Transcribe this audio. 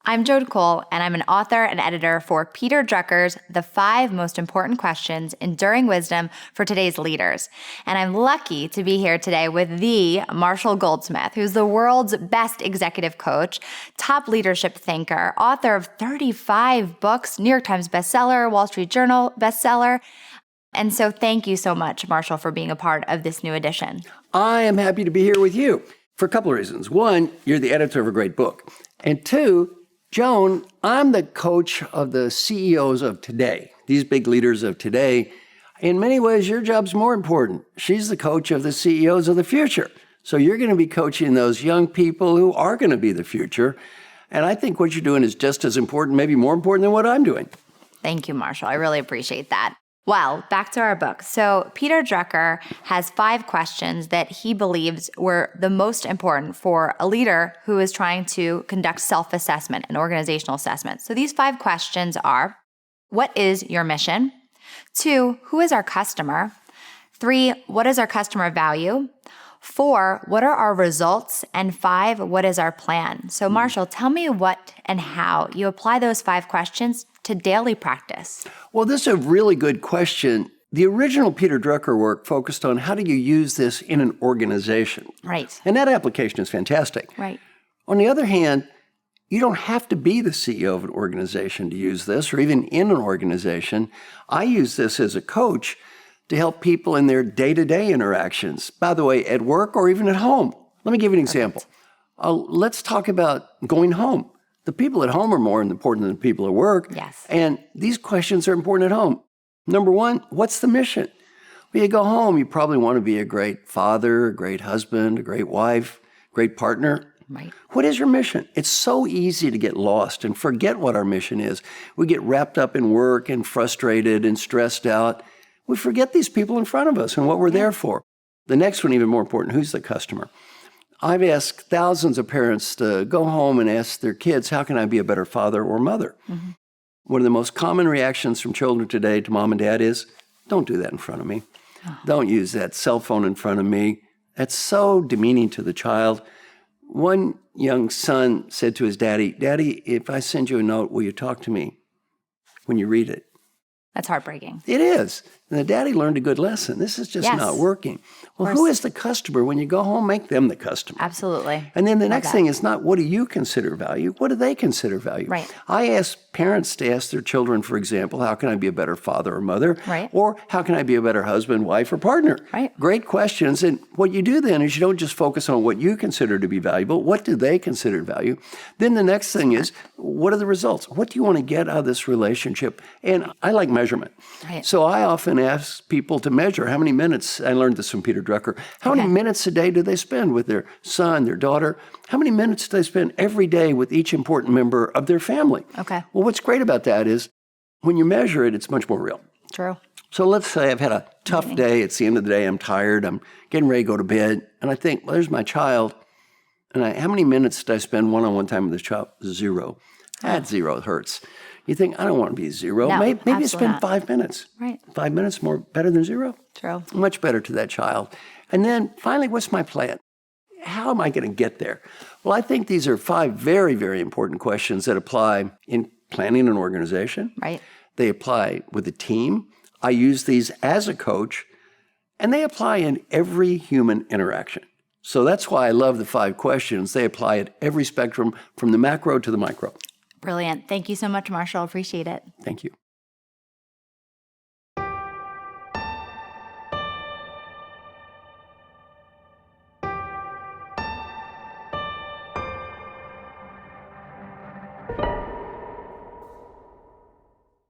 I'm Jode Cole, and I'm an author and editor for Peter Drucker's The 5 Most Important Questions, Enduring Wisdom for Today's Leaders. And I'm lucky to be here today with the Marshall Goldsmith, who's the world's best executive coach, top leadership thinker, author of 35 books, New York Times bestseller, Wall Street Journal bestseller. And so thank you so much, Marshall, for being a part of this new edition. I am happy to be here with you for a couple of reasons. One, you're the editor of a great book. And two, Joan, I'm the coach of the CEOs of today, these big leaders of today. In many ways, your job's more important. She's the coach of the CEOs of the future. So you're going to be coaching those young people who are going to be the future. And I think what you're doing is just as important, maybe more important than what I'm doing. Thank you, Marshall. I really appreciate that. Well, back to our book. So Peter Drucker has 5 questions that he believes were the most important for a leader who is trying to conduct self-assessment and organizational assessment. So these 5 questions are, what is your mission? 2, who is our customer? 3, what is our customer value? 4, what are our results? And 5, what is our plan? So Marshall, tell me what and how you apply those 5 questions to daily practice. Well, this is a really good question. The original Peter Drucker work focused on how do you use this in an organization. Right. And that application is fantastic. Right. On the other hand, you don't have to be the CEO of an organization to use this, or even in an organization. I use this as a coach to help people in their day-to-day interactions. By the way, at work or even at home. Let me give you an example. Let's talk about going home. The people at home are more important than the people at work. Yes. And these questions are important at home. Number 1, what's the mission? When you go home, you probably want to be a great father, a great husband, a great wife, great partner. Right. What is your mission? It's so easy to get lost and forget what our mission is. We get wrapped up in work and frustrated and stressed out. We forget these people in front of us and what we're there for. The next one, even more important, who's the customer? I've asked thousands of parents to go home and ask their kids, how can I be a better father or mother? Mm-hmm. One of the most common reactions from children today to mom and dad is, don't do that in front of me. Oh. Don't use that cell phone in front of me. That's so demeaning to the child. One young son said to his daddy, Daddy, if I send you a note, will you talk to me when you read it? That's heartbreaking. It is. And the daddy learned a good lesson. This is just not working. Well, who is the customer? When you go home, make them the customer. Absolutely. And then the next thing is not what do you consider value? What do they consider value? Right. I ask parents to ask their children, for example, how can I be a better father or mother? Right. Or how can I be a better husband, wife, or partner? Right. Great questions. And what you do then is you don't just focus on what you consider to be valuable. What do they consider value? Then the next thing is, what are the results? What do you want to get out of this relationship? And I like measurement. Right. So I often ask people to measure how many minutes, I learned this from Peter Drucker, how many minutes a day do they spend with their son, their daughter? How many minutes do they spend every day with each important member of their family? Okay. Well, what's great about that is when you measure it, it's much more real. True. So let's say I've had a tough day. It's the end of the day. I'm tired. I'm getting ready to go to bed. And I think, well, there's my child. And how many minutes did I spend one-on-one time with this child? 0. That 0 hurts. You think, I don't want to be 0. No, maybe you spend not. 5 minutes. Right. 5 minutes more better than 0? True. Much better to that child. And then finally, what's my plan? How am I going to get there? Well, I think these are 5 very, very important questions that apply in planning an organization. Right. They apply with a team. I use these as a coach, and they apply in every human interaction. So that's why I love the 5 questions. They apply at every spectrum from the macro to the micro. Brilliant. Thank you so much, Marshall. Appreciate it. Thank you.